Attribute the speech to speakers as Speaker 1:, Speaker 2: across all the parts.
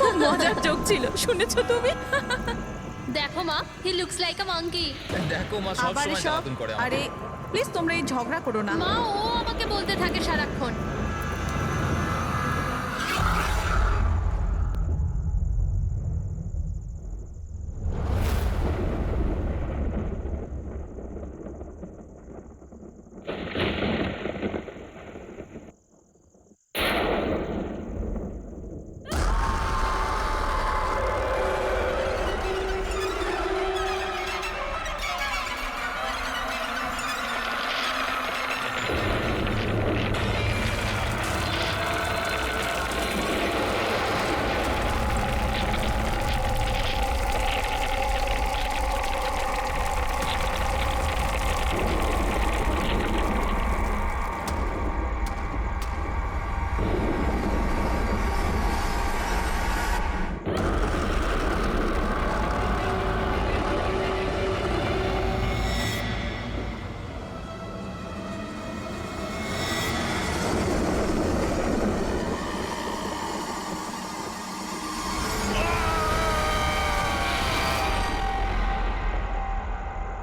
Speaker 1: খুব মজার জোক ছিল, শুনেছো তুমি?
Speaker 2: দেখো মা, he looks like a monkey.
Speaker 3: দেখো মা সব
Speaker 1: আবার
Speaker 3: সময়
Speaker 1: এসব?
Speaker 3: জ্বালাতন করে আমাকে।
Speaker 1: আরে প্লিজ তোমরা এই ঝগড়া করো না।
Speaker 2: মা, ও আমাকে বলতে থাকে সারাক্ষণ।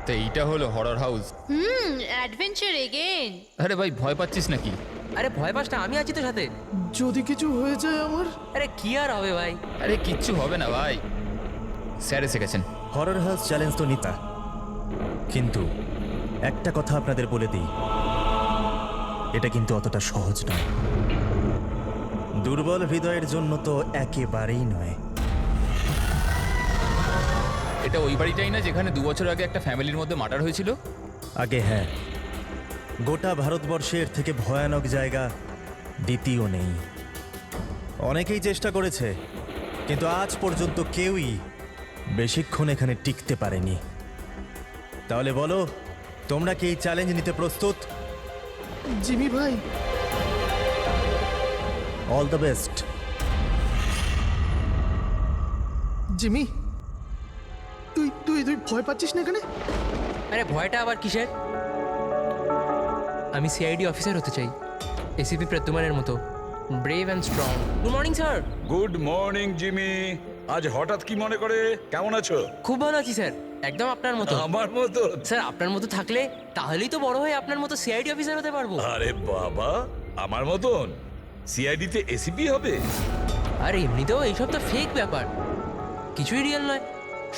Speaker 3: তো এইটা হলো হরর হাউস।
Speaker 2: Adventure again.
Speaker 3: আরে ভাই ভয় পাচ্ছিস নাকি?
Speaker 4: আরে ভয় পাস না, আমি আছি তো সাথে।
Speaker 5: যদি কিছু হয়ে যায় আমার।
Speaker 4: আরে কি আর হবে ভাই।
Speaker 3: আরে কিচ্ছু হবে না ভাই, স্যার এসে গেছেন।
Speaker 6: হরর হাউস চ্যালেঞ্জ তো নিতা, কিন্তু একটা কথা আপনাদের বলে দিই, এটা কিন্তু অতটা সহজ নয়। দুর্বল হৃদয়ের জন্য তো একেবারেই নয়।
Speaker 3: এটা ওই বাড়িটাই না যেখানে 2 বছর আগে একটা ফ্যামিলির মধ্যে মার্ডার হয়েছিল?
Speaker 6: আগে হ্যাঁ, গোটা ভারতবর্ষের থেকে ভয়ানক জায়গা দ্বিতীয় নেই। অনেকেই চেষ্টা করেছে, কিন্তু আজ পর্যন্ত কেউই বেশিক্ষণ এখানে টিকতে পারেনি। তাহলে বলো, তোমরা কি এই চ্যালেঞ্জ নিতে প্রস্তুত?
Speaker 5: জিমি ভাই,
Speaker 6: অল দ্য বেস্ট।
Speaker 5: জিমি, তুই তুই তুই ভয় পাচ্ছিস না এখানে?
Speaker 4: আরে ভয়টা আবার কিসের? আমি সিআইডি অফিসার হতে চাই, এসিপি প্রত্যুমানের মতো, brave and strong. Good morning sir.
Speaker 7: Good morning Jimmy. আজ হঠাৎ কি মনে করে? কেমন আছো?
Speaker 4: খুব ভালো আছি স্যার, একদম আপনার মতো।
Speaker 7: আমার মতো?
Speaker 4: স্যার আপনার মতো থাকলে তাহলেই তো বড় হয়ে আপনার মতো সিআইডি অফিসার হতে পারবো।
Speaker 7: আরে বাবা, আমার মতন সিআইডি তে এসিপি হবে?
Speaker 4: আর এমনিতেও এইসব তো ফেক ব্যাপার, কিছুই রিয়েল নয়,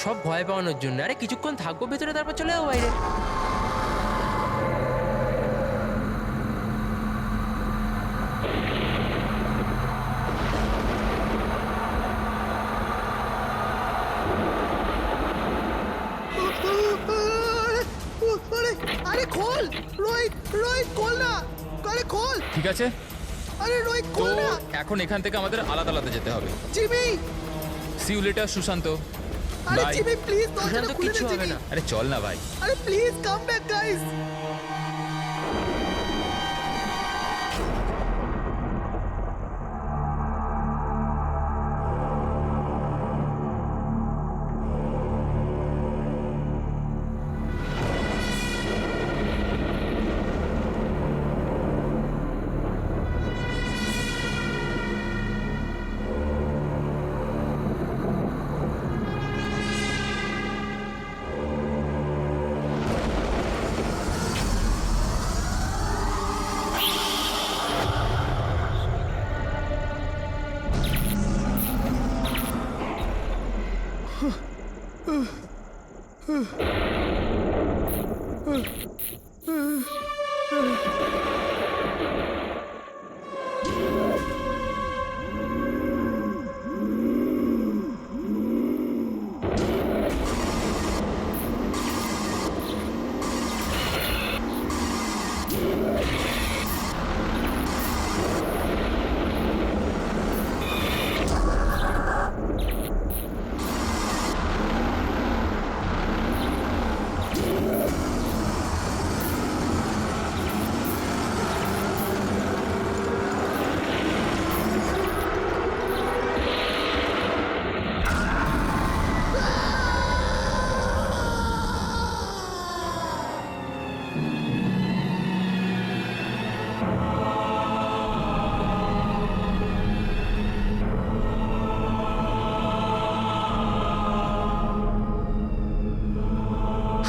Speaker 4: সব ভয় পাওয়ানোর জন্য। আরে কিছুক্ষণ থাকবো ভেতরে, তারপর চলে যাবো বাইরে।
Speaker 5: আরে আরে খোল রোহিত, রোহিত খোল না, আরে খোল।
Speaker 3: ঠিক আছে,
Speaker 5: আরে রোহিত
Speaker 3: তো
Speaker 5: খোল না।
Speaker 3: এখন এখান থেকে আমাদের আলাদা আলাদা যেতে হবে।
Speaker 5: Jimmy,
Speaker 3: see you later Sushant.
Speaker 5: আরে
Speaker 3: বাই।
Speaker 5: জিমি প্লিজ দরজাটা
Speaker 4: সুশান্ত
Speaker 5: খুলে
Speaker 4: কিচ্ছু
Speaker 5: দে
Speaker 4: হবে
Speaker 5: জিমি।
Speaker 4: না।
Speaker 3: আরে চল না ভাই।
Speaker 5: আরে please come back guys.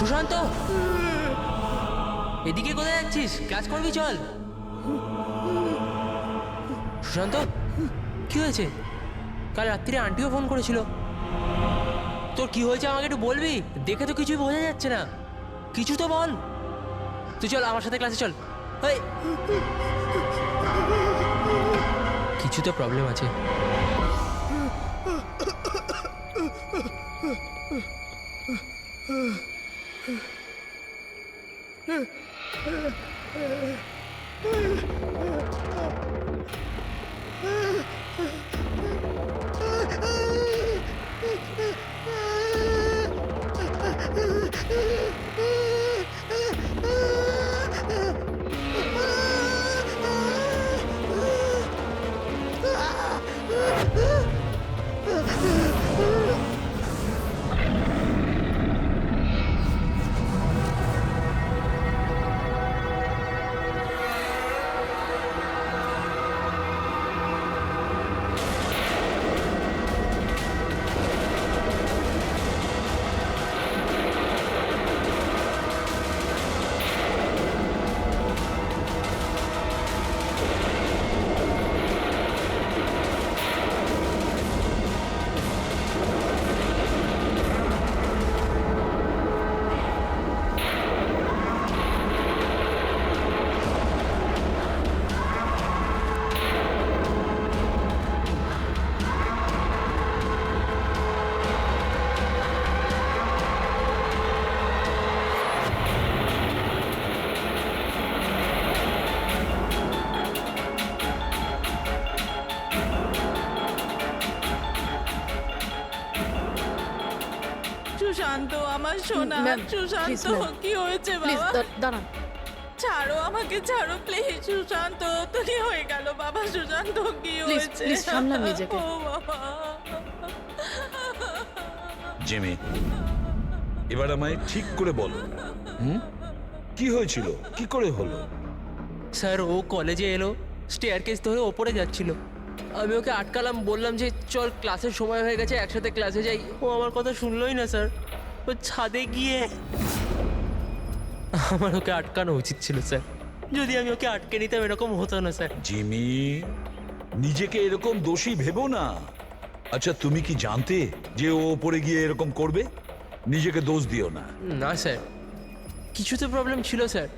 Speaker 4: Sushant, এদিকে কোথায় যাচ্ছিস? ক্লাস করবি, চল। সুশান্ত, কি হয়েছে? কাল রাত্রিরে আন্টিও ফোন করেছিল। তোর কি হয়েছে আমাকে একটু বলবি? দেখে তো কিছুই বোঝা যাচ্ছে না, কিছু তো বল। তুই চল আমার সাথে ক্লাসে চল। এই, কিছু তো প্রবলেম আছে।
Speaker 1: সুশান্ত আমার সোনা,
Speaker 8: ম্যাম,
Speaker 1: সুশান্ত
Speaker 8: please, ma'am.
Speaker 1: কি হয়েছে
Speaker 8: প্লিজ
Speaker 1: বাবা?
Speaker 8: দাঁড়ান।
Speaker 1: ছাড়ো আমাকে, ছাড়ো প্লিজ। সুশান্ত তো কি হয়ে গেল বাবা? সুশান্ত কি
Speaker 8: Please,
Speaker 1: হয়েছে?
Speaker 8: please, সামলান নিজেকে।
Speaker 1: ও বাবা।
Speaker 7: জিমি, এবার আমায় ঠিক করে বলো, কি হয়েছিল, কি করে হলো?
Speaker 4: স্যার, ও কলেজে এলো, স্টেয়ারকেস ধরে ওপরে যাচ্ছিল। আমি ওকে আটকালাম, বললাম যে চল ক্লাসের সময় হয়ে গেছে, একসাথে ক্লাসে যাই। ও আমার কথা শুনলোই না স্যার। ও ছাদে গিয়ে, আমার ওকে আটকানো উচিত ছিল স্যার। যদি আমি ওকে আটকে নিতাম এরকম হতো না স্যার।
Speaker 7: জিমি, নিজেকে এরকম দোষী ভেবো না। আচ্ছা, তুমি কি জানতে যে ও ওপরে গিয়ে এরকম করবে? নিজেকে দোষ দিও না।
Speaker 4: না স্যার, কিছু তো প্রবলেম ছিল স্যার।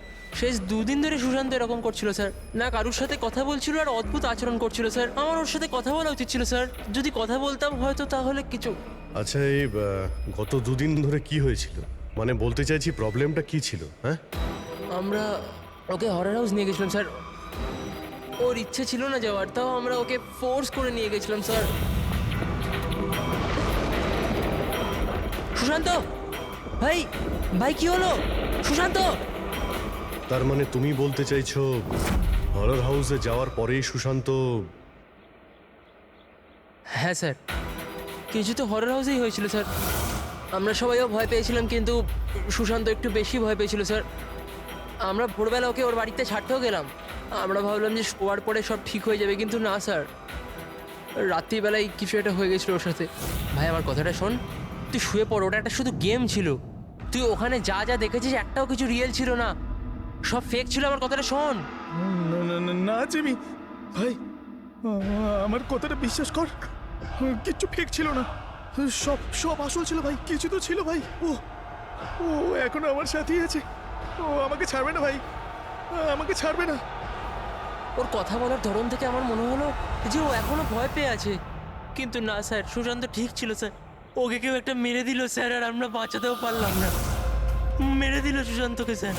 Speaker 4: শেষ 2 দিন ধরে সুশান্ত এরকম করছিল স্যার। না কারুর সাথে কথা বলছিল আর অদ্ভুত আচরণ করছিল স্যার। আমার ওর সাথে কথা বলা উচিত ছিল স্যার। যদি কথা বলতাম হয়তো তাহলে কিছু।
Speaker 9: আচ্ছা, এই গত 2 দিন ধরে কি হয়েছিল? মানে বলতে চাইছি প্রবলেমটা কি ছিল? হ্যাঁ,
Speaker 4: আমরা ওকে হরর হাউস নিয়ে গেছিলাম স্যার। ওর ইচ্ছে ছিল না যাওয়ার, তাও আমরা ওকে ফোর্স করে নিয়ে গেছিলাম স্যার। সুশান্ত ভাই, ভাই কি হলো? সুশান্ত!
Speaker 9: তার মানে তুমি বলতে চাইছো হরর হাউসে যাওয়ার পরেই সুশান্ত?
Speaker 4: হ্যাঁ স্যার, কিছু তো হরর হাউসেই হয়েছিল স্যার। আমরা সবাইও ভয় পেয়েছিলাম, কিন্তু সুশান্ত একটু বেশি ভয় পেয়েছিল স্যার। আমরা ভোরবেলা ওকে ওর বাড়িতে ছাড়তেও গেলাম। আমরা ভাবলাম যে শোয়ার পরে সব ঠিক হয়ে যাবে, কিন্তু না স্যার, রাত্রিবেলায় কিছু একটা হয়ে গেছিলো ওর সাথে। ভাই আমার কথাটা শোন, তুই শুয়ে পড়, ওটা একটা শুধু গেম ছিল। তুই ওখানে যা যা দেখেছিস একটাও কিছু রিয়েল ছিল না, সব ফেক ছিল। আমার কথাটা শোন।
Speaker 5: না জিমি ভাই, আমার কথাটা বিশ্বাস কর, কিচ্ছু ফেক ছিল না, সব সব আসল ছিল ভাই। কিছু তো ছিল ভাই। ও ও এখনো আমার সাথেই আছে। ও আমাকে ছাড়বে না ভাই, আমাকে ছাড়বে না।
Speaker 4: ওর কথা বলার ধরন থেকে আমার মনে হলো যে ও এখনো ভয় পেয়ে আছে, কিন্তু না স্যার, সুশান্ত ঠিক ছিল স্যার। ওকে কেউ একটা মেরে দিল স্যার, আর আমরা বাঁচাতেও পারলাম না। মেরে দিল সুশান্তকে স্যার।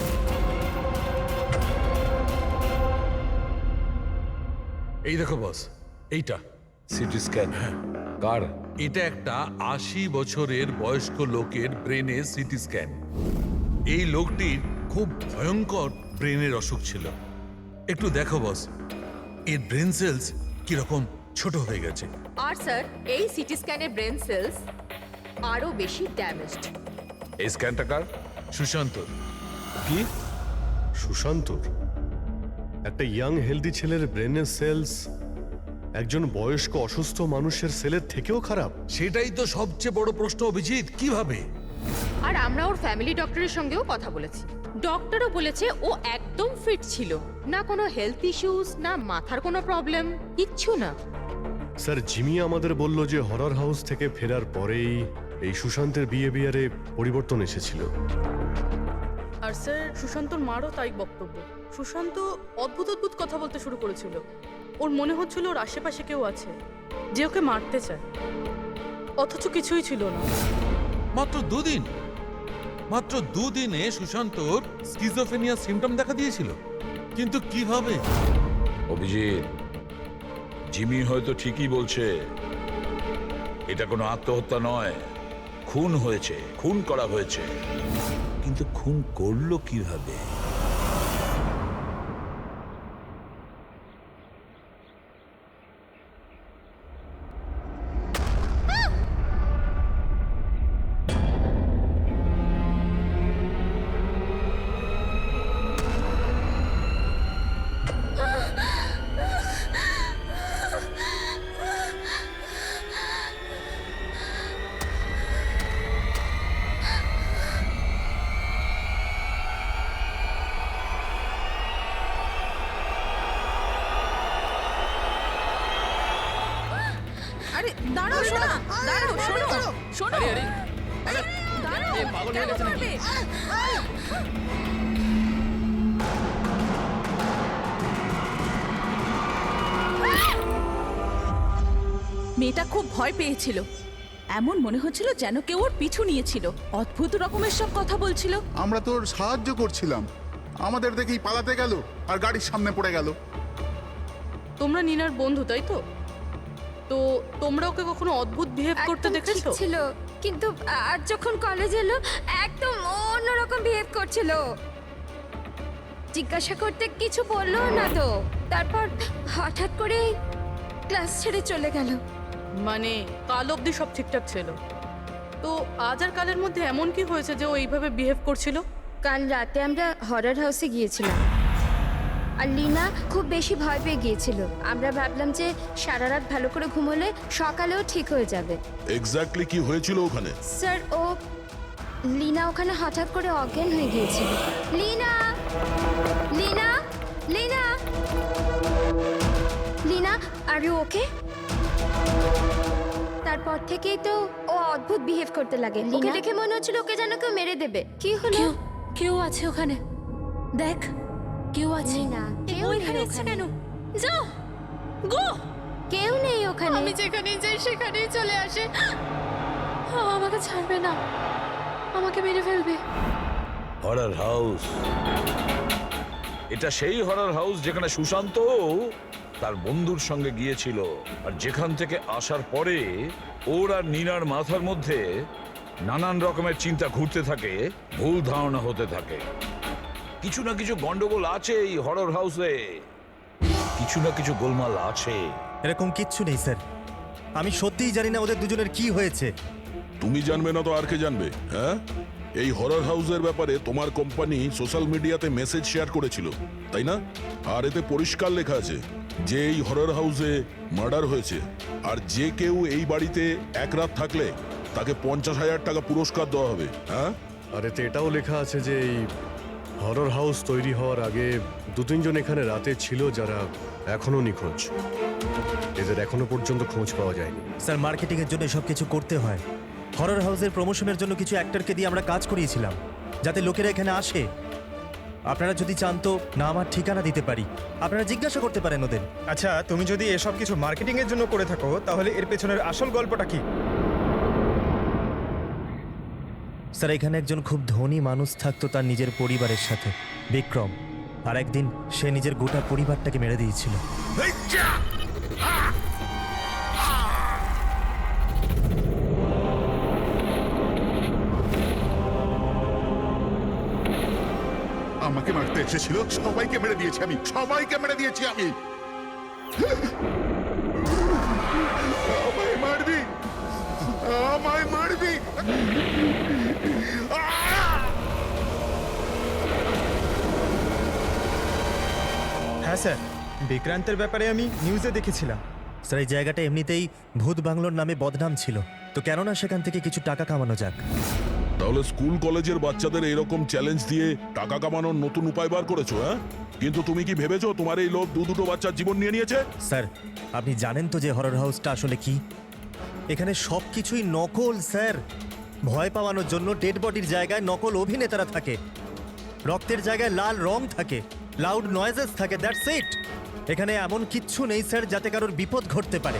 Speaker 7: এই দেখো বস, এইটা সিটি স্ক্যান। কার?
Speaker 10: এটা একটা 80 বছরের বয়স্ক লোকের ব্রেনের সিটি স্ক্যান। এই লোকটির খুব ভয়ঙ্কর ব্রেনের অসুখ ছিল। একটু দেখো বস, এর ব্রেন সেলস কিরকম ছোট হয়ে গেছে।
Speaker 8: আর স্যার, এই সিটি স্ক্যানের ব্রেন সেলস আরো বেশি ড্যামেজড।
Speaker 7: এই স্ক্যানটা কার?
Speaker 10: সুশান্ত।
Speaker 7: কি?
Speaker 9: সুশান্তর? একটা ইয়াং হেলদি ছেলের ব্রেনের সেলস একজন বয়স্ক অসুস্থ মানুষের সেলের থেকেও খারাপ?
Speaker 10: সেটাই তো সবচেয়ে বড় প্রশ্ন অভিজিৎ, কিভাবে?
Speaker 8: আর আমরা ওর ফ্যামিলি ডক্টরের সঙ্গেও কথা বলেছি। ডক্টরও বলেছে ও একদম ফিট ছিল, না কোনো হেলথ ইস্যুস, না মাথার কোনো প্রবলেম, কিচ্ছু না।
Speaker 9: স্যার জিমি আমাদের বলল যে হরর হাউস থেকে ফেরার পরেই এই সুশান্তের বিহেভিয়ারে পরিবর্তন এসেছিল।
Speaker 1: আর স্যার সুশান্তর মারও তাই বক্তব্য। সুশান্ত অদ্ভুত অদ্ভুত কথা বলতে শুরু করেছিল। ওর মনে হচ্ছিল ওর আশেপাশে কেউ আছে যে ওকে মারতে চায়, অথচ কিছুই ছিল না।
Speaker 10: মাত্র দুদিনে সুশান্তর স্কিজোফ্রেনিয়া সিম্পটম দেখা দিয়েছিল। কিন্তু কিভাবে?
Speaker 7: অভিজিৎ, জিমি হয়তো ঠিকই বলছে, এটা কোনো আত্মহত্যা নয়, খুন হয়েছে, খুন করা হয়েছে। কিন্তু খুন করলো কিভাবে?
Speaker 1: আরে দাঁড়াও, শোনো, দাঁড়াও, শোনো, শোনো।
Speaker 3: আরে আরে
Speaker 1: দাঁড়াও,
Speaker 3: এ পাগল হয়ে গেছে নাকি?
Speaker 1: মেয়েটা খুব ভয় পেয়েছিল। এমন মনে হচ্ছিল যেন কেউ ওর পিছু নিয়েছিল। অদ্ভুত রকমের সব কথা বলছিল।
Speaker 11: আমরা তোর সাহায্য করছিলাম, আমাদের দেখেই পালাতে গেল আর গাড়ির সামনে পড়ে গেল।
Speaker 1: তোমরা নিনার বন্ধু, তাই তো? তো তোমরা ওকে কখনো অদ্ভুত বিহেভ করতে দেখেছো?
Speaker 2: ছিল, কিন্তু আজ যখন কলেজ এলো একদম অন্যরকম বিহেভ করছিল। জিজ্ঞাসা করতে কিছু বললো না তো, তারপর হঠাৎ করে ক্লাস ছেড়ে চলে গেল।
Speaker 1: মানে কাল অবধি সব ঠিকঠাক ছিল, তো আজ আর কালের মধ্যে এমন কি হয়েছে যে ও এইভাবে বিহেভ করছিল?
Speaker 2: কাল রাতে আমরা হরর হাউসে গিয়েছিলাম, আর লিনা খুব বেশি ভয় পেয়ে গিয়েছিল। আমরা ভাবলাম যে সারা রাত ভালো করে ঘুমোলে সকালেও ঠিক হয়ে যাবে।
Speaker 11: এক্স্যাক্টলি কি হয়েছিল ওখানে?
Speaker 2: স্যার, লিনা ওখানে হঠাৎ করে অজ্ঞান হয়ে গিয়েছিল। Leena Leena Leena Leena are you okay? তারপর থেকেই তো ও অদ্ভুত বিহেভ করতে লাগে। ওকে দেখে মনে হচ্ছিল ওকে যেন কেউ মেরে দেবে। কি হলো? কেউ আছে ওখানে, দেখ কেউ আছে। না, কেউ এখানে এসেছে কেন? যাও গো, কেউ নেই ওখানে। আমি যেখানেই যাই সেখানেই চলে আসে। আমাকে ছাড়বে না, আমাকে মেরে ফেলবে।
Speaker 7: হরর হাউস, এটা সেই হরর হাউস যেখানে সুশান্ত তার বন্ধুর সঙ্গে গিয়েছিল, আর যেখান থেকে আসার পরে ওর আর নিনার মাথার মধ্যে নানান রকমের চিন্তা ঘুরতে থাকে, ভুল ধারণা হতে থাকে। কিছু না কিছু গন্ডগোল আছে এই হরর হাউসে, কিছু না কিছু গোলমাল আছে।
Speaker 6: এরকম কিচ্ছু নেই স্যার, আমি সত্যিই জানি না ওদের দুজনের কি হয়েছে।
Speaker 11: তুমি জানবে না তো আর কে জানবে? হ্যাঁ, এই হরর হাউসের ব্যাপারে তোমার কোম্পানি সোশ্যাল মিডিয়াতে মেসেজ শেয়ার করেছিল, তাই না? আর এতে পরিষ্কার লেখা আছে যে এই হরর হাউসে মার্ডার হয়েছে, আর যে কেউ এই বাড়িতে এক রাত থাকলে তাকে 50,000 টাকা পুরস্কার দেওয়া হবে। হ্যাঁ,
Speaker 9: আর এতে এটাও লেখা আছে যে এই হরর হাউস তৈরি হওয়ার আগে 2-3 জন এখানে রাতে ছিল যারা এখনো নিখোঁজ। এদের এখনো পর্যন্ত খোঁজ পাওয়া যায়নি।
Speaker 6: স্যার, মার্কেটিংয়ের জন্য সব কিছু করতে হয়। হরর হাউসের প্রমোশনের জন্য কিছু অ্যাক্টরকে দিয়ে আমরা কাজ করিয়েছিলাম যাতে লোকেরা এখানে আসে। আপনারা যদি চান তো না আমার ঠিকানা দিতে পারি, আপনারা জিজ্ঞাসা করতে পারেন ওদের।
Speaker 12: আচ্ছা, তুমি যদি এসব কিছু মার্কেটিং এর জন্য করে থাকো তাহলে এর পেছনের আসল গল্পটা কি?
Speaker 6: স্যার, এখানে একজন খুব ধনী মানুষ থাকতো তার নিজের পরিবারের সাথে, বিক্রম। আর একদিন সে নিজের গোটা পরিবারটাকে মেরে দিয়েছিল।
Speaker 11: আমাকে মারতে এসেছিল, সবাইকে মেরে দিয়েছি আমি, সবাইকে মেরে দিয়েছি আমি। আমায় মারবি, আমায় মারবি।
Speaker 12: হ্যাঁ স্যার, বিক্রান্তের ব্যাপারে আমি নিউজে দেখেছিলাম।
Speaker 6: স্যার, এই জায়গাটা এমনিতেই ভূত বাংলোর নামে বদনাম ছিল, তো কেননা সেখান থেকে কিছু টাকা কামানো যাক।
Speaker 11: তাহলে স্কুল কলেজের বাচ্চাদের এরকম চ্যালেঞ্জ দিয়ে টাকা কামানোর নতুন উপায় বার করেছো, হ্যাঁ? কিন্তু তুমি কি ভেবেছো তোমার এই লোক দুটো বাচ্চার জীবন নিয়ে নিয়েছে?
Speaker 6: স্যার, আপনি জানেন তো যে হরর হাউসটা আসলে কি? এখানে সব কিছুই নকল স্যার। ভয় পাওয়ানোর জন্য ডেড বডির জায়গায় নকল অভিনেতারা থাকে, রক্তের জায়গায় লাল রং থাকে, লাউড নয়েজেস থাকে, দ্যাটস ইট। এখানে এমন কিচ্ছু নেই স্যার যাতে কারোর বিপদ ঘটতে পারে।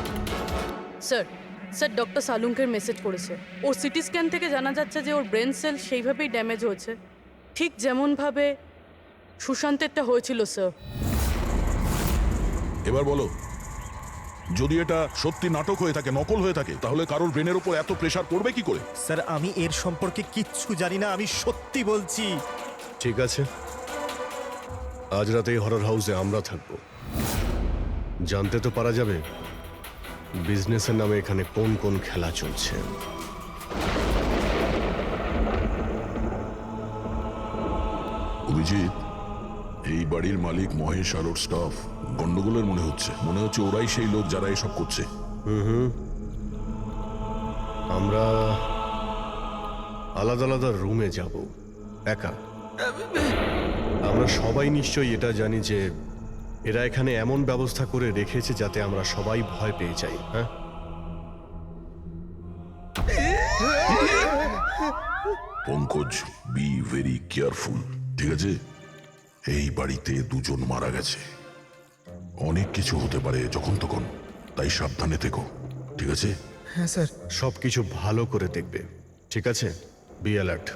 Speaker 1: স্যার স্যার ডক্টর সালুঙ্কের মেসেজ করেছে। ওর সিটি স্ক্যান থেকে জানা যাচ্ছে যে ওর ব্রেন সেল সেইভাবেই ড্যামেজ হয়েছে, ঠিক যেমনভাবে সুশান্তেরটা হয়েছিল স্যার।
Speaker 11: এবার বলো, যদি এটা সত্যি নাটক হয়ে থাকে, নকল হয়ে থাকে, তাহলে কারোর ব্রেনের উপর এত প্রেসার পড়বে কি করে?
Speaker 6: স্যার, আমি এর সম্পর্কে কিচ্ছু জানি না, আমি সত্যি বলছি।
Speaker 9: ঠিক আছে, আজ রাতে এই হরর হাউসে আমরা থাকবো। জানতে তো পারা যাবে বিজনেসের নামে এখানে কোন কোন খেলা চলছে।
Speaker 11: অভিজিৎ, এই বাড়ির মালিক মহেশ আর ওর স্টাফ গন্ডগোলের মনে হচ্ছে ওরাই সেই লোক যারা এসব করছে।
Speaker 9: আমরা আলাদা আলাদা রুমে যাব, একা। আমরা সবাই নিশ্চয়ই এটা জানি যে এরা এখানে এমন ব্যবস্থা করে রেখেছে যাতে আমরা সবাই ভয় পেয়ে যাই। হ্যাঁ,
Speaker 11: পঙ্কজ, বি ভেরি কেয়ারফুল, ঠিক আছে? এই বাড়িতে দুজন মারা গেছে, অনেক কিছু হতে পারে যখন তখন, তাই সাবধানে থেকো, ঠিক আছে?
Speaker 12: হ্যাঁ স্যার।
Speaker 9: সবকিছু ভালো করে দেখবে, ঠিক আছে? Be alert.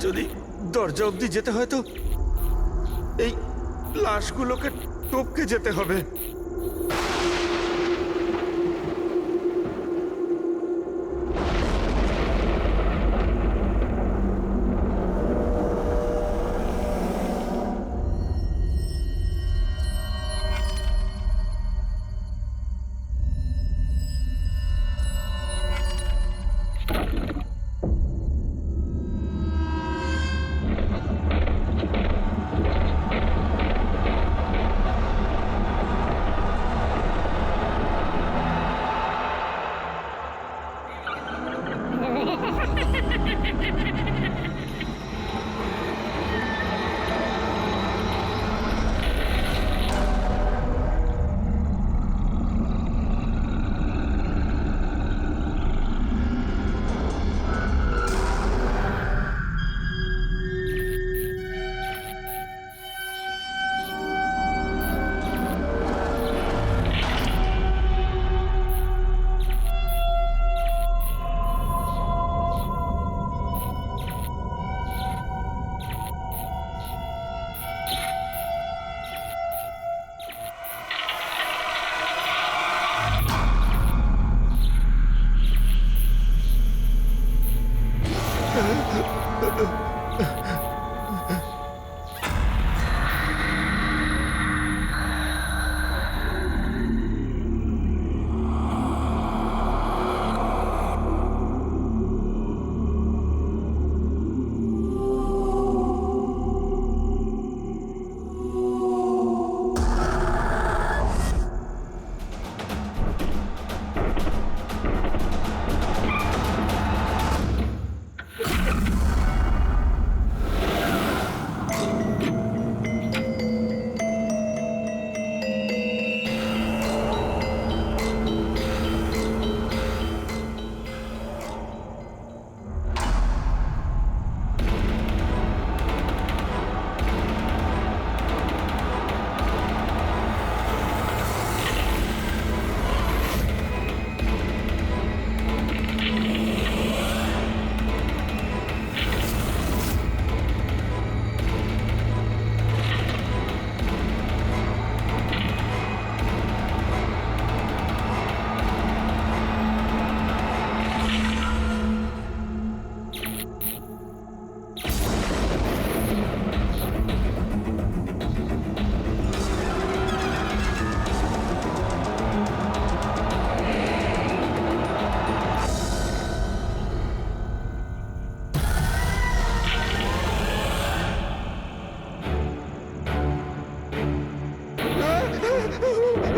Speaker 5: যদি দরজা অবধি যেতে হয় তো এই লাশগুলোকে টপকে যেতে হবে।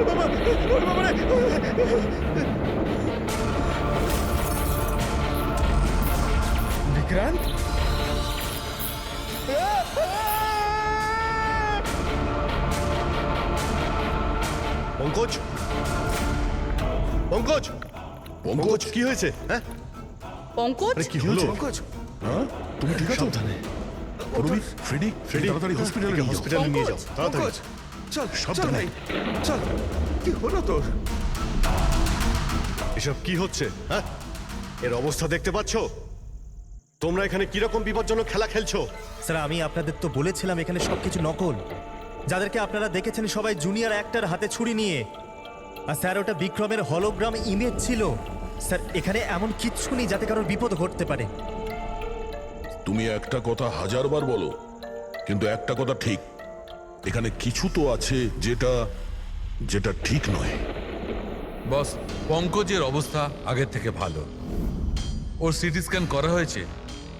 Speaker 5: বাবা, ওরে বাবা রে। বিক্রান্ত?
Speaker 9: পঙ্কজ পঙ্কজ পঙ্কজ কি হয়েছে? হ্যাঁ
Speaker 1: পঙ্কজ
Speaker 9: আরে কি হলো?
Speaker 5: পঙ্কজ, হ্যাঁ তুমি ঠিক আছো?
Speaker 9: সাবধানে।
Speaker 11: রবি, ফ্রেডি, তাড়াতাড়ি হসপিটালে নিয়ে যাও।
Speaker 9: হসপিটালে নিয়ে যাও তাড়াতাড়ি।
Speaker 5: পঙ্কজ, চল চল
Speaker 11: সাবধানে।
Speaker 5: ভাই, চল। কি হলো তোর?
Speaker 9: এসব কি হচ্ছে? হ্যাঁ এর অবস্থা দেখতে পাচ্ছো? তোমরা এখানে কিরকম বিপজ্জনক খেলা খেলছো?
Speaker 6: স্যার আমি আপনাদের তো বলেছিলাম এখানে সবকিছু নকল। যাদেরকে আপনারা দেখেছেন সবাই জুনিয়র অ্যাক্টর হাতে ছুরি নিয়ে। আর স্যার ওটা বিক্রমের হলোগ্রাম ইমেজ ছিল। স্যার এখানে এমন কিচ্ছু নেই যাতে কারোর বিপদ ঘটতে পারে।
Speaker 11: তুমি একটা কথা হাজারবার বলো, কিন্তু একটা কথা ঠিক, এখানে কিছু তো আছে যেটা যেটা ঠিক নয়।
Speaker 10: বস, পঙ্কজের অবস্থা আগের থেকে ভালো। ওর সিটি স্ক্যান করা হয়েছে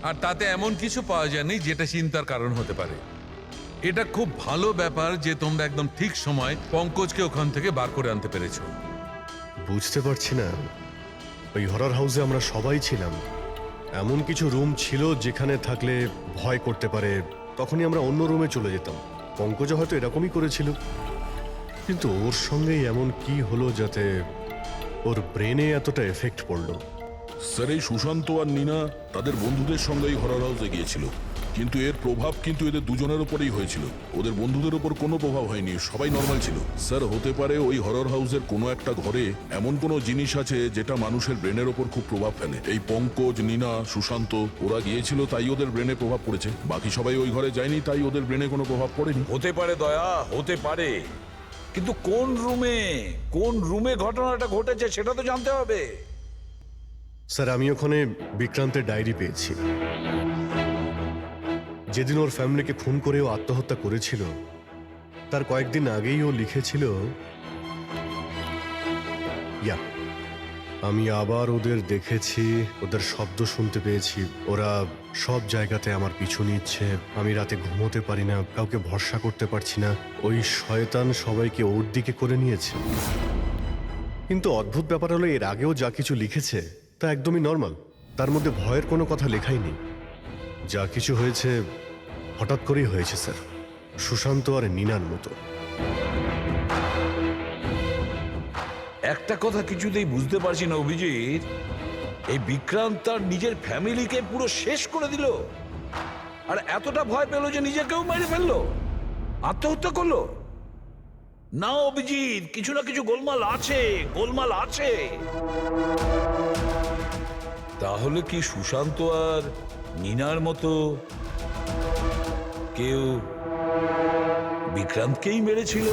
Speaker 10: আর তাতে এমন কিছু পাওয়া যায়নি যেটা চিন্তার কারণ হতে পারে। এটা খুব ভালো ব্যাপার যে তোমরা একদম ঠিক সময় পঙ্কজকে ওখান থেকে বার করে আনতে পেরেছো।
Speaker 9: বুঝতে পারছি না, ওই হরর হাউসে আমরা সবাই ছিলাম। এমন কিছু রুম ছিল যেখানে থাকলে ভয় করতে পারে, তখনই আমরা অন্য রুমে চলে যেতাম। পঙ্কজ হয়তো এরকমই করেছিল, কিন্তু ওর সঙ্গে এমন কি হলো যাতে ওর ব্রেনে এতটা এফেক্ট পড়লো?
Speaker 11: স্যার এই সুশান্ত আর নীনা তাদের বন্ধুদের সঙ্গেই হরর হাউসে গিয়েছিল, কিন্তু এর প্রভাব কিন্তু এদের দুজনের উপরেই হয়েছিল। ওদের বন্ধুদের উপর কোনো প্রভাব হয়নি, সবাই নর্মাল ছিল। স্যার হতে পারে ওই হরর হাউসের কোনো একটা ঘরে এমন কোনো জিনিস আছে যেটা মানুষের ব্রেনের ওপর খুব প্রভাব ফেলে। এই পঙ্কজ, নীনা, সুশান্ত ওরা গিয়েছিল তাই ওদের ব্রেনে প্রভাব পড়েছে। বাকি সবাই ওই ঘরে যায়নি তাই ওদের ব্রেনে কোনো প্রভাব পড়েনি।
Speaker 7: হতে পারে দয়া, হতে পারে, কিন্তু কোন রুমে ঘটনাটা ঘটেছে সেটা তো জানতে হবে।
Speaker 9: স্যার আমি ওখানে বিক্রান্তের ডায়েরি পেয়েছি। যেদিন ওর ফ্যামিলিকে খুন করে ও আত্মহত্যা করেছিল তার কয়েকদিন আগেই ও লিখেছিল, আমি আবার ওদের দেখেছি, ওদের শব্দ শুনতে পেয়েছি, ওরা সব জায়গাতে আমার পিছু নিচ্ছে, আমি রাতে ঘুমোতে পারি না, কাউকে ভরসা করতে পারছি না, ওই শয়তান সবাইকে ওর দিকে করে নিয়েছে। কিন্তু অদ্ভুত ব্যাপার হলো এর আগেও যা কিছু লিখেছে তা একদমই নর্মাল, তার মধ্যে ভয়ের কোনো কথা লেখাই নেই। যা কিছু হয়েছে হঠাৎ করেই হয়েছে স্যার, সুশান্ত আর নীনার মতো।
Speaker 7: একটা কথা কিছুতেই বুঝতে পারছি না অভিজিৎ, এই বিক্রান্ত তার নিজের ফ্যামিলিকে পুরো শেষ করে দিল আর এতটা ভয় পেল যে নিজেকেও মেরে ফেললো, আত্মহত্যা করলো। না অভিজিৎ, কিছু না কিছু গোলমাল আছে। তাহলে কি সুশান্ত আর নীনার মতো কেউ বিক্রান্তকেই মেরেছিল?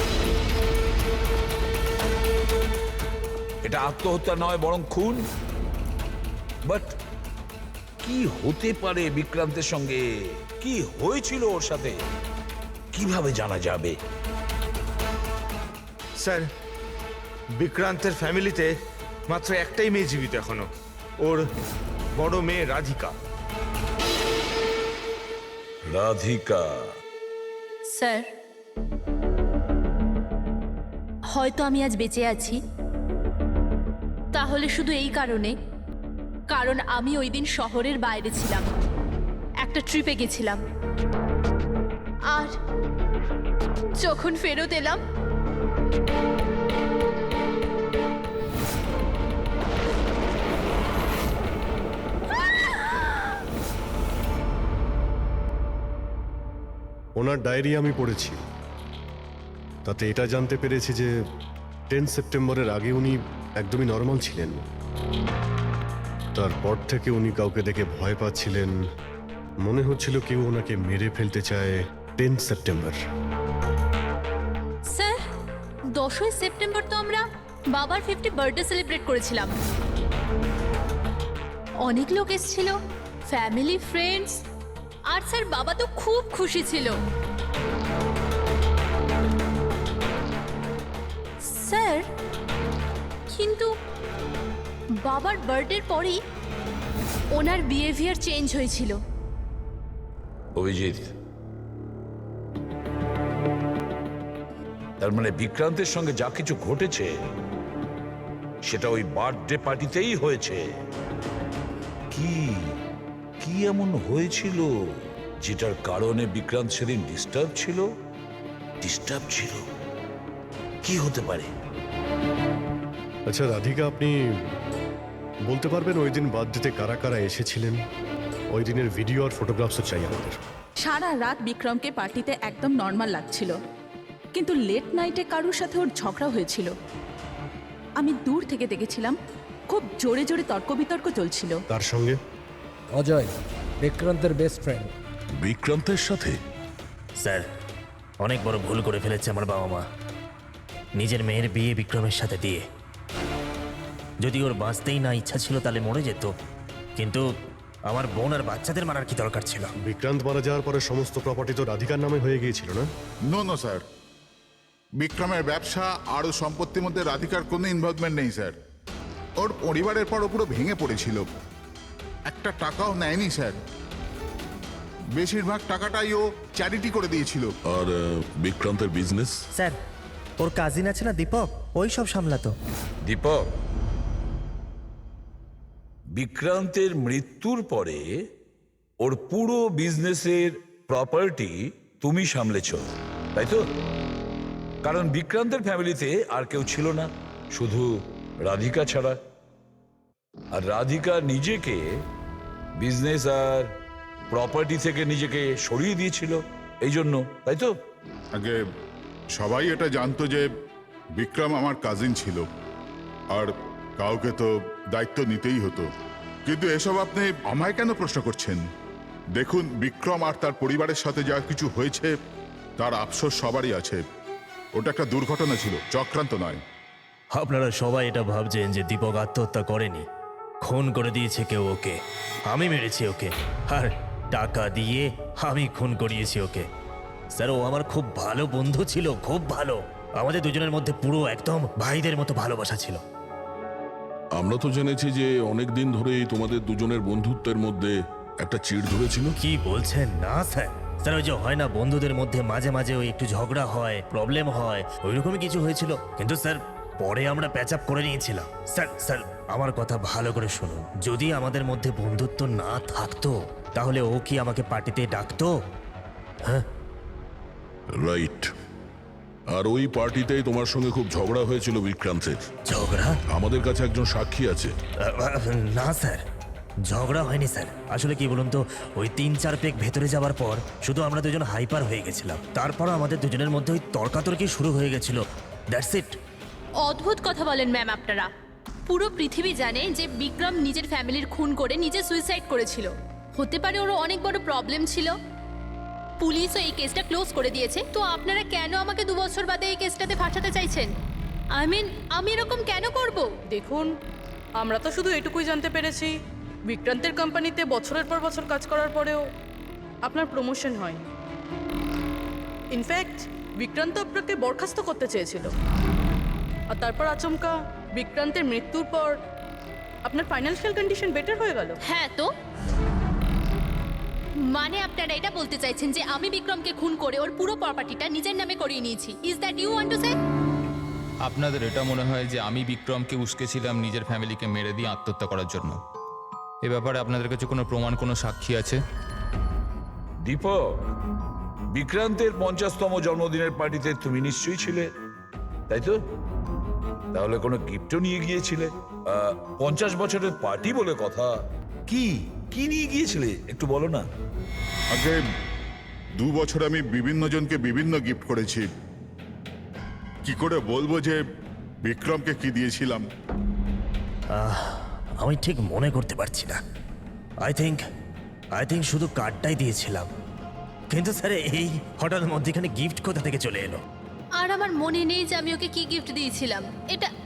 Speaker 7: এটা আত্মহত্যা নয় বরং খুন। বাট কি হতে পারে বিক্রান্তের সঙ্গে, কি হয়েছিল ওর সাথে, কিভাবে জানা যাবে?
Speaker 12: স্যার, বিক্রান্তের ফ্যামিলিতে মাত্র একটাই মেয়ে জীবিত এখনো, ওর বড় মেয়ে রাধিকা।
Speaker 7: রাধিকা?
Speaker 2: স্যার, হয়তো আমি আজ বেঁচে আছি তাহলে শুধু এই কারণ আমি ওই দিন শহরের বাইরে ছিলাম, একটা ট্রিপে গেছিলাম, আর যখন ফেরত এলাম
Speaker 9: ওনার ডায়েরি আমি পড়েছি, তাতে এটা জানতে পেরেছি যে 10 সেপ্টেম্বরের আগে উনি একদমই নর্মাল ছিলেন। তারপর থেকে উনি কাউকে দেখে ভয় পাচ্ছিলেন, মনে হচ্ছিল কেউ ওনাকে মেরে ফেলতে চায়। 10 সেপ্টেম্বর।
Speaker 2: স্যার, 10ই সেপ্টেম্বর তো আমরা বাবার 50 বার্থডে সেলিব্রেট করেছিলাম। অনেক লোক এসেছিল, ফ্যামিলি, ফ্রেন্ডস, আর স্যার বাবা তো খুব খুশি ছিল। স্যার, কিন্তু বাবার বার্থডের পরেই ওনার বিহেভিয়ার চেঞ্জ হয়েছিল।
Speaker 7: অভিজিৎ, তার মানে বিক্রান্তের সঙ্গে যা কিছু ঘটেছে সেটা ওই বার্থডে পার্টিতেই হয়েছে। কি কি এমন হয়েছিল যেটার কারণে বিক্রান্ত সেদিন ডিস্টার্ব ছিল? কি হতে পারে?
Speaker 9: আচ্ছা রাধিকা, আপনি বলতে পারবেন ওই দিন বার্থডেতে কারা কারা এসেছিলেন? ওই দিনের ভিডিও আর ফটোগ্রাফসও চাই আমাদের।
Speaker 13: সারা রাত বিক্রমকে পার্টিতে একদম নর্মাল লাগছিল, কিন্তু লেট নাইটে কারোর সাথে ওর ঝগড়া হয়েছিল। আমি দূর থেকে দেখেছিলাম, খুব জোরে জোরে তর্ক বিতর্ক চলছিল।
Speaker 9: তার সঙ্গে
Speaker 14: অজয়, বিক্রান্তের বেস্ট ফ্রেন্ড।
Speaker 11: বিক্রান্তের সাথে?
Speaker 6: স্যার, অনেক বড় ভুল করে ফেলেছে আমার বাবা মা, নিজের মেয়ের বিয়ে বিক্রমের সাথে দিয়ে। যদি ওর বাঁচতেই না ইচ্ছা ছিল তাহলে মরে যেত, কিন্তু আমার বোন আর বাচ্চাদের মারার কি দরকার ছিল?
Speaker 9: বিক্রান্ত মারা যাওয়ার পরে সমস্ত প্রপার্টি তো রাধিকার নামে হয়ে গিয়েছিল না?
Speaker 15: নো স্যার, বিক্রমের ব্যবসা আর ওর সম্পত্তির মধ্যে রাধিকার কোনো ইনভলভমেন্ট নেই স্যার। ওর পরিবারের পর ও পুরো ভেঙে পড়েছিল, একটা টাকাও নেয়নি স্যার। বেশিরভাগ টাকাটাই ও চ্যারিটি করে দিয়েছিল।
Speaker 11: আর বিক্রান্তের বিজনেস?
Speaker 6: স্যার, ওর কাজিন আছে না দীপক, ওই সব সামলাতো।
Speaker 7: দীপক, বিক্রান্তের মৃত্যুর পরে ওর পুরো বিজনেসের প্রপার্টি তুমি সামলেছ, তাই তো? কারণ বিক্রান্তের ফ্যামিলিতে আর কেউ ছিল না, শুধু রাধিকা ছাড়া। আর রাধিকা নিজেকে বিজনেস আর প্রপার্টি থেকে নিজেকে সরিয়ে দিয়েছিল এই জন্য, তাই তো?
Speaker 15: আগে সবাই এটা জানতো যে বিক্রম আমার কাজিন ছিল, আর কাউকে তো দায়িত্ব নিতেই হতো। কিন্তু এসব আপনি আমায় কেন প্রশ্ন করছেন? দেখুন, বিক্রম আর তার পরিবারের সাথে যা কিছু হয়েছে তার আফসোস সবারই আছে। ওটা একটা দুর্ঘটনা ছিল, চক্রান্ত নয়।
Speaker 6: আপনারা সবাই এটা ভাবছেন যে দীপক আত্মহত্যা করেনি, খুন করে দিয়েছে কেউ ওকে। আমি মেরেছি ওকে, আর টাকা দিয়ে আমি খুন করিয়েছি ওকে। স্যার, ও আমার খুব ভালো বন্ধু ছিল, খুব ভালো। আমাদের দুজনের মধ্যে পুরো একদম ভাইদের মতো ভালোবাসা ছিল।
Speaker 11: আমরা তো জেনেছি যে অনেক দিন ধরেই তোমাদের দুজনের বন্ধুত্বের মধ্যে একটা চিড় ধরেছিল।
Speaker 6: কি বলছেন? না স্যার, স্যার ওই যে হয় না বন্ধুদের মধ্যে মাঝে মাঝে ওই একটু ঝগড়া হয়, প্রবলেম হয়, ওইরকমই কিছু হয়েছিল। কিন্তু স্যার পরে আমরা প্যাচ আপ করে নিয়েছিলাম। স্যার আমার কথা ভালো করে শুনুন, যদি আমাদের মধ্যে বন্ধুত্ব না থাকতো তাহলে ও কি আমাকে পার্টিতে ডাকতো? হ্যাঁ,
Speaker 11: রাইট। আর ওই পার্টিতেই তোমার সঙ্গে খুব ঝগড়া হয়েছিল বিক্রান্তের।
Speaker 6: ঝগড়া?
Speaker 11: আমাদের কাছে একজন সাক্ষী আছে।
Speaker 6: না স্যার, ঝগড়া হয়নি স্যার। আসলে কি বলুন তো, ওই 3-4 পেক ভেতরে যাওয়ার পর শুধু আমরা দুজন হাইপার হয়ে গেছিলাম। তারপর আমাদের দুজনের মধ্যে ওই তর্কাতর্কি শুরু হয়ে গেছিল, দ্যাটস ইট।
Speaker 2: অদ্ভুত কথা বলেন ম্যাম আপনারা। পুরো পৃথিবী জানে যে বিক্রম নিজের ফ্যামিলির খুন করে নিজে সুইসাইড করেছিল। হতে পারে ওর অনেক বড় প্রবলেম ছিল, পুলিশও এই কেসটা ক্লোজ করে দিয়েছে। তো আপনারা কেন আমাকে 2 বছর বাদে এই কেসটাতে ফাঁসাতে চাইছেন? আমি এরকম কেন করব?
Speaker 1: দেখুন, আমরা তো শুধু এটুকুই জানতে পেরেছি, বিক্রান্তের কোম্পানিতে বছরের পর বছর কাজ করার পরেও আপনার প্রমোশন হয়নি। ইনফ্যাক্ট বিক্রান্ত আপনাকে বরখাস্ত করতে চেয়েছিল, আর তারপর আচমকা বিক্রান্তের মৃত্যুর পর আপনার ফাইন্যান্সিয়াল কন্ডিশন বেটার হয়ে গেল।
Speaker 2: হ্যাঁ, তো মানে আপনারা এটা বলতে চাইছেন যে আমি বিক্রমকে খুন করে ওর পুরো প্রপার্টিটা নিজের নামে করিয়ে নিয়েছি? Is that you want to say?
Speaker 3: আপনাদের এটা মনে হয় যে আমি বিক্রমকে উস্কেছিলাম নিজের ফ্যামিলিকে মেরে দিয়ে আত্মহত্যা করার জন্য? এ ব্যাপারে আপনাদের কাছে কোনো প্রমাণ, কোনো সাক্ষী আছে?
Speaker 7: দীপক, বিক্রান্তের 50তম জন্মদিনের পার্টিতে তুমি নিশ্চয়ই ছিলে, তাই তো? তাহলে কোনো গিফটও নিয়ে গিয়েছিলে? 50 বছরের পার্টি বলে কথা। কি কি নিয়ে গিয়েছিলে একটু বলো না।
Speaker 15: আগে 2 বছর আমি বিভিন্ন জনকে বিভিন্ন গিফট করেছি, কি করে বলবো যে বিক্রমকে কি দিয়েছিলাম?
Speaker 6: আমি ঠিক মনে করতে পারছি না। আই থিঙ্ক শুধু কার্ডটাই দিয়েছিলাম। কিন্তু স্যার এই হঠাৎ মধ্যখানে গিফট কোথা থেকে চলে এলো?
Speaker 2: আর আমার মনে নেই যে আমি ওকে কি গিফট দিয়েছিলাম।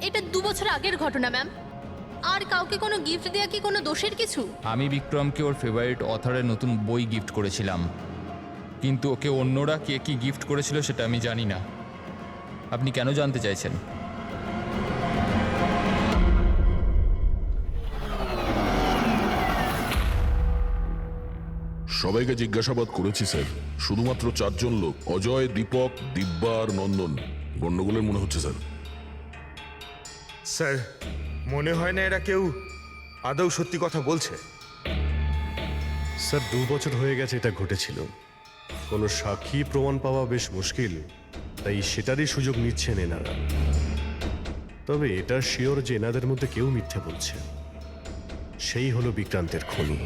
Speaker 2: এটা 2 বছর আগের ঘটনা ম্যাম। আর কাউকে কোনো গিফট দেওয়া কি কোনো দোষের কিছু?
Speaker 3: আমি বিক্রমকে ওর ফেভারিট অথরের নতুন বই গিফট করেছিলাম, কিন্তু ওকে অন্যরা কে কি গিফট করেছিল সেটা আমি জানি না। আপনি কেন জানতে চাইছেন?
Speaker 11: সবাইকে জিজ্ঞাসাবাদ করেছি স্যার, শুধুমাত্র 4 জন লোক, অজয়, দীপক, দিব্যা আর নন্দন, গন্ডগোলের মনে হচ্ছে স্যার।
Speaker 12: স্যার মনে হয় না এরা কেউ আদৌ সত্যি কথা বলছে।
Speaker 9: স্যার 2 বছর হয়ে গেছে এটা ঘটেছিল, কোনো সাক্ষী প্রমাণ পাওয়া বেশ মুশকিল, তাই সেটারই সুযোগ নিচ্ছেন এনারা। তবে এটা শিওর যে এনাদের মধ্যে কেউ মিথ্যে বলছে, সেই হলো বিক্রান্তের খুনি।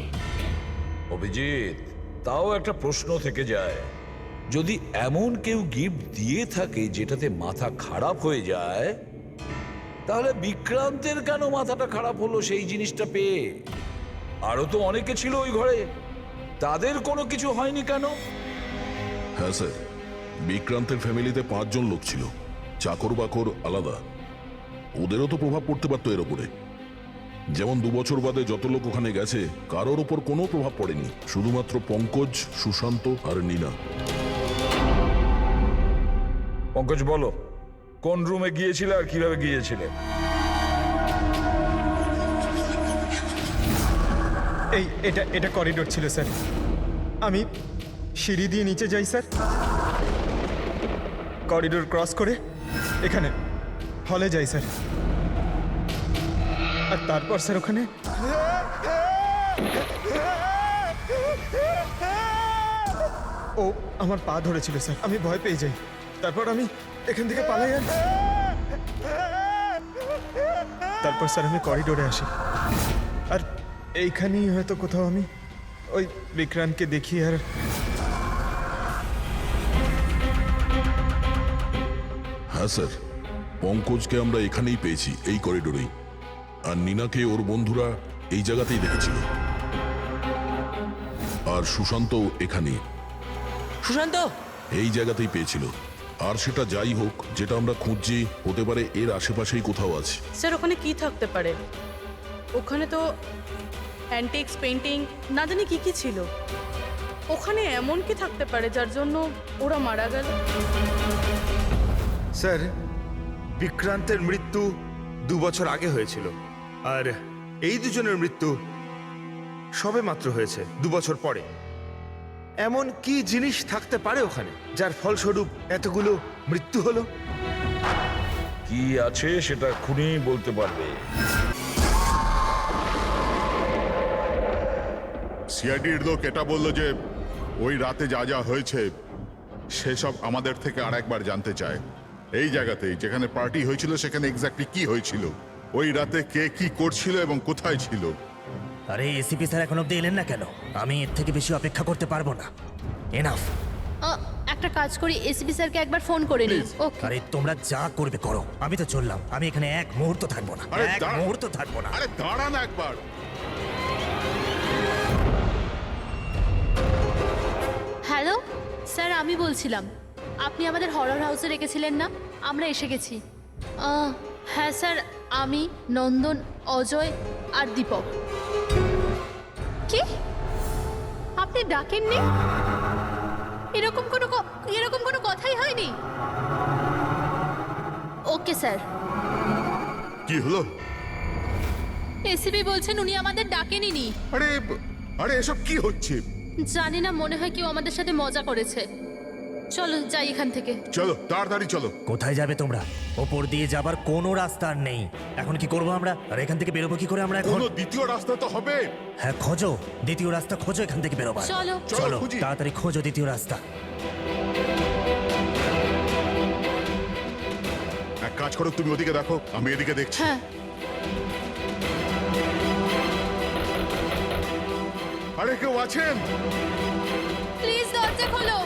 Speaker 7: অভিজিৎ, তাও একটা প্রশ্ন থেকে যায়, যদি এমন কেউ গিফট দিয়ে থাকে যেটাতে মাথা খারাপ হয়ে যায়, তাহলে বিক্রান্তের কেন মাথাটা খারাপ হলো সেই জিনিসটা পেয়ে? আরো তো অনেকে ছিল ওই ঘরে, তাদের কোনো কিছু হয়নি কেন?
Speaker 11: হ্যাঁ স্যার, বিক্রান্তের ফ্যামিলিতে 5 জন লোক ছিল, চাকর বাকর আলাদা। ওদেরও তো প্রভাব পড়তে পারতো এর ওপরে। যেমন 2 বছর বাদে যত লোক ওখানে গেছে, কারোর ওপর কোনো প্রভাব পড়েনি, শুধুমাত্র পঙ্কজ, সুশান্ত আর নীনা।
Speaker 7: পঙ্কজ, বলো কোন রুমে গিয়েছিলে আর কিভাবে গিয়েছিলে?
Speaker 5: এটা করিডোর ছিল স্যার। আমি সিঁড়ি দিয়ে নিচে যাই স্যার, করিডোর ক্রস করে এখানে হলে যাই স্যার, আর তারপর স্যার ওখানে ও আমার পা ধরেছিল স্যার, আমি ভয় পেয়ে যাই, তারপর আমি এখান থেকে পালাই, আর তারপর স্যার আমি করিডোরে আসি, আর এইখানেই হয়তো কোথাও আমি ওই বিক্রান্তকে দেখি। আর
Speaker 11: হ্যাঁ স্যার, পঙ্কজকে আমরা এখানেই পেয়েছি, এই করিডোরেই, আর নীনাকে ওর বন্ধুরা এই জায়গাতেই দেখেছিল, আর সুশান্তও এখানেই
Speaker 4: সুশান্ত
Speaker 11: এই জায়গাতেই পেয়েছিল। আর সেটা যাই হোক, যেটা আমরা খুঁজছি হতে পারে এর আশেপাশেই কোথাও আছে।
Speaker 1: স্যার ওখানে কি থাকতে পারে? ওখানে তো অ্যান্টিক্স, পেন্টিং, না জানি কি কি ছিল। ওখানে এমন কি থাকতে পারে যার জন্য ওরা মারা গেল?
Speaker 12: স্যার বিক্রান্তের মৃত্যু 2 বছর আগে হয়েছিল, আর এই দুজনের মৃত্যু সবে মাত্র হয়েছে 2 বছর পরে। এমন কি জিনিস থাকতে পারে ওখানে যার ফলস্বরূপ এতগুলো মৃত্যু হলো?
Speaker 7: কি আছে সেটা খুনি বলতে পারবে।
Speaker 15: সিআইডির লোক এটা বলল যে ওই রাতে যা যা হয়েছে সেসব আমাদের থেকে আরেকবার জানতে চায়। এই জায়গাতেই যেখানে পার্টি হয়েছিল সেখানে এক্স্যাক্টলি কি হয়েছিল, ওই রাতে কে কি করছিল এবং কোথায় ছিল।
Speaker 6: আরে এসিপি স্যার এখন অব্দি এলেন না কেন? আমি এর থেকে বেশি অপেক্ষা করতে পারবো না। এনাফ।
Speaker 2: একটা কাজ করি, এসপি স্যারকে একবার ফোন করে নিই। ওকে।
Speaker 6: আরে তোমরা যা করবে করো, আমি তো চললাম। আমি এখানে এক মুহূর্ত থাকবো না,
Speaker 15: আরে
Speaker 6: এক মুহূর্ত থাকবো না।
Speaker 15: আরে দাঁড়ান একবার।
Speaker 2: হ্যালো স্যার, আমি বলছিলাম, আপনি আমাদের হরর হাউসে রেখেছিলেন না? আমরা এসে গেছি। হ্যাঁ স্যার, আমি, নন্দন, অজয় আর দীপক। কি আপনি ডাকেননি? এরকম কোনো কথাই হয়নি। Okay sir.
Speaker 15: কি হলো?
Speaker 2: এসিপি বলছেন উনি আমাদের ডাকেননি।
Speaker 15: আরে আরে এসব কি হচ্ছে?
Speaker 2: জানি না, মনে হয় কেউ আমাদের সাথে মজা করেছে। চলো যাই এখান থেকে।
Speaker 15: চলো তাড়াতাড়ি চলো।
Speaker 6: কোথায় যাবে তোমরা? ওপর দিয়ে যাবার কোনো রাস্তা আর নেই। এখন কি করবো আমরা? আর এখান থেকে বেরোবো কি করে আমরা এখন?
Speaker 15: কোনো দ্বিতীয় রাস্তা তো হবে।
Speaker 6: হ্যাঁ খোঁজো, দ্বিতীয় রাস্তা খোঁজো এখান থেকে বেরোবার।
Speaker 2: চলো
Speaker 6: চলো তাড়াতাড়ি খোঁজো দ্বিতীয় রাস্তা।
Speaker 15: এক কাজ করো, তুমি ওদিকে দেখো, আমি এদিকে দেখছি।
Speaker 2: হ্যাঁ।
Speaker 15: আরে কেউ আছেন?
Speaker 2: প্লিজ দরজা খোলো।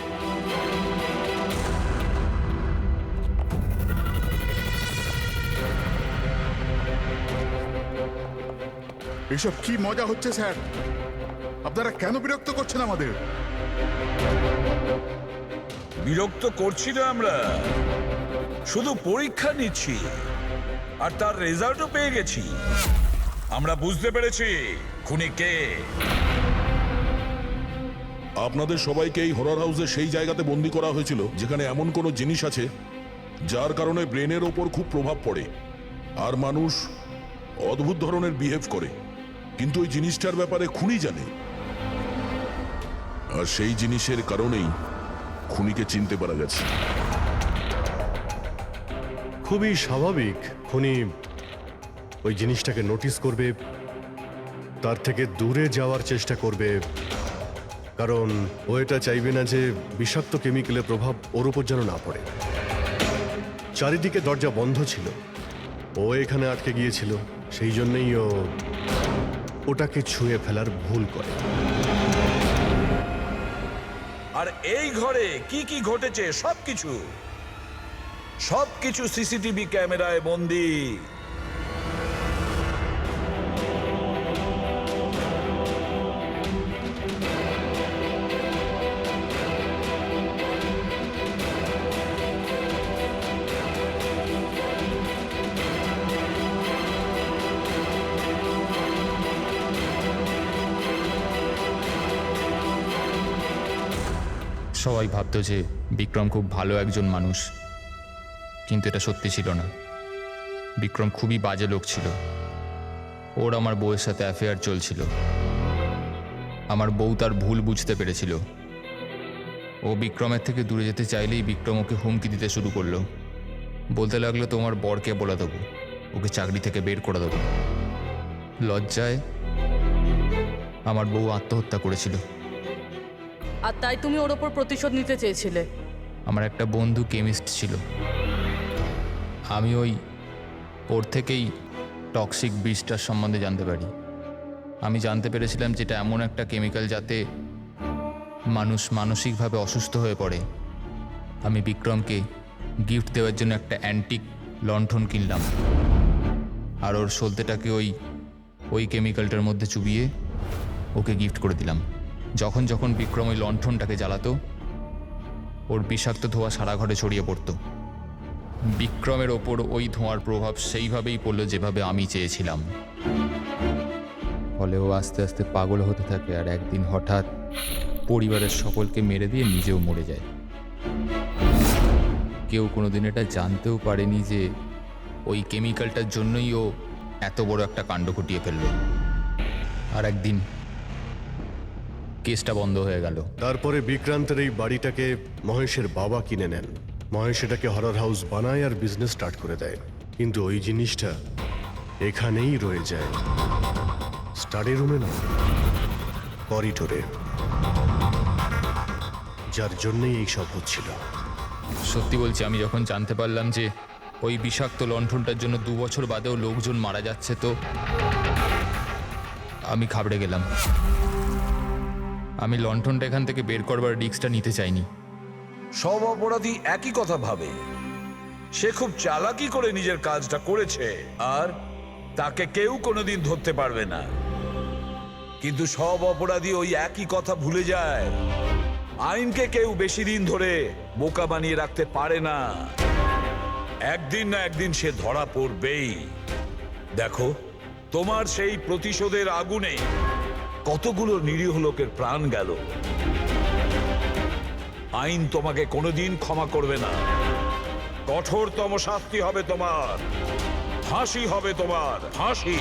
Speaker 15: এসব কি মজা হচ্ছে স্যার? আপনারা কেন বিরক্ত করছেন আমাদের?
Speaker 7: বিরক্ত করছি না আমরা, শুধু পরীক্ষা নিচ্ছি, আর তার রেজাল্টও পেয়ে গেছি। আমরা বুঝতে পেরেছি খুনি কে।
Speaker 11: আপনাদের সবাইকে এই হরর হাউসে সেই জায়গাতে বন্দি করা হয়েছিল যেখানে এমন কোনো জিনিস আছে যার কারণে ব্রেনের ওপর খুব প্রভাব পড়ে আর মানুষ অদ্ভুত ধরনের বিহেভ করে, কিন্তু ওই জিনিসটার ব্যাপারে খুনি জানে, আর সেই জিনিসের কারণেই খুনিকে চিনতে পারা গেছে।
Speaker 9: খুবই স্বাভাবিক খুনি ওই জিনিসটাকে নোটিস করবে, তার থেকে দূরে যাওয়ার চেষ্টা করবে, কারণ ও এটা চাইবে না যে বিষাক্ত কেমিক্যালের প্রভাব ওর উপর যেন না পড়ে। চারিদিকে দরজা বন্ধ ছিল, ও এখানে আটকে গিয়েছিল, সেই জন্যই ও ওটাকে ছুঁয়ে ফেলার ভুল করে।
Speaker 7: আর এই ঘরে কি কি ঘটেছে সবকিছু সিসিটিভি ক্যামেরায় বন্দী।
Speaker 3: সবাই ভাবতো যে বিক্রম খুব ভালো একজন মানুষ, কিন্তু এটা সত্যি ছিল না। বিক্রম খুবই বাজে লোক ছিল। ওর আমার বউয়ের সাথে অ্যাফেয়ার চলছিল। আমার বউ তার ভুল বুঝতে পেরেছিল। ও বিক্রমের থেকে দূরে যেতে চাইলেই বিক্রম ওকে হুমকি দিতে শুরু করলো। বলতে লাগলো তোমার বরকে বলে দেবো, ওকে চাকরি থেকে বের করে দেবো। লজ্জায় আমার বউ আত্মহত্যা করেছিল।
Speaker 1: আর তাই তুমি ওর ওপর প্রতিশোধ নিতে চেয়েছিলে?
Speaker 3: আমার একটা বন্ধু কেমিস্ট ছিল, আমি ওর থেকেই টক্সিক বিষটার সম্বন্ধে জানতে পারি। আমি জানতে পেরেছিলাম যেটা এমন একটা কেমিক্যাল যাতে মানুষ মানসিকভাবে অসুস্থ হয়ে পড়ে। আমি বিক্রমকে গিফট দেওয়ার জন্য একটা অ্যান্টিক লণ্ঠন কিনলাম, আর ওর সলতেটাকে ওই কেমিক্যালটার মধ্যে চুবিয়ে ওকে গিফট করে দিলাম। যখন যখন বিক্রম ওই লণ্ঠনটাকে জ্বালাতো, ওর বিষাক্ত ধোঁয়া সারা ঘরে ছড়িয়ে পড়তো। বিক্রমের ওপর ওই ধোঁয়ার প্রভাব সেইভাবেই পড়ল যেভাবে আমি চেয়েছিলাম। ফলে ও আস্তে আস্তে পাগল হতে থাকে, আর একদিন হঠাৎ পরিবারের সকলকে মেরে দিয়ে নিজেও মরে যায়। কেউ কোনোদিন এটা জানতেও পারেনি যে ওই কেমিক্যালটার জন্যই ও এত বড় একটা কাণ্ড ঘটিয়ে ফেলল। আর একদিন কেসটা বন্ধ হয়ে গেল।
Speaker 9: তারপরে বিক্রান্তের এই বাড়িটাকে মহেশের বাবা কিনে নেন। মহেশ এটাকে হরর হাউস বানায় আর বিজনেস স্টার্ট করে দেয়, কিন্তু ওই জিনিসটা এখানেই রয়ে যায়, স্টাডি রুমে নয়, করিডোরে, যার জন্যই এইসব হচ্ছিল।
Speaker 3: সত্যি বলছি, আমি যখন জানতে পারলাম যে ওই বিষাক্ত লণ্ঠনটার জন্য 2 বছর বাদেও লোকজন মারা যাচ্ছে, তো আমি ঘাবড়ে গেলাম। আমি লণ্ঠনটা এখান থেকে বের করবার রিস্কটা নিতে চাইনি।
Speaker 7: সব অপরাধী একই কথা ভাবে। সে খুব চালাকি করে নিজের কাজটা করেছে, আর তাকে কেউ কোনোদিন ধরতে পারবে না। কিন্তু সব অপরাধী ওই একই কথা ভুলে যায়। আইনকে কেউ বেশি দিন ধরে বোকা বানিয়ে রাখতে পারে না। একদিন না একদিন সে ধরা পড়বেই। দেখো, তোমার সেই প্রতিশোধের আগুনে কতগুলো নিরীহ লোকের প্রাণ গেল। আইন তোমাকে কোনোদিন ক্ষমা করবে না। কঠোরতম শাস্তি হবে তোমার, ফাঁসি হবে তোমার, ফাঁসি।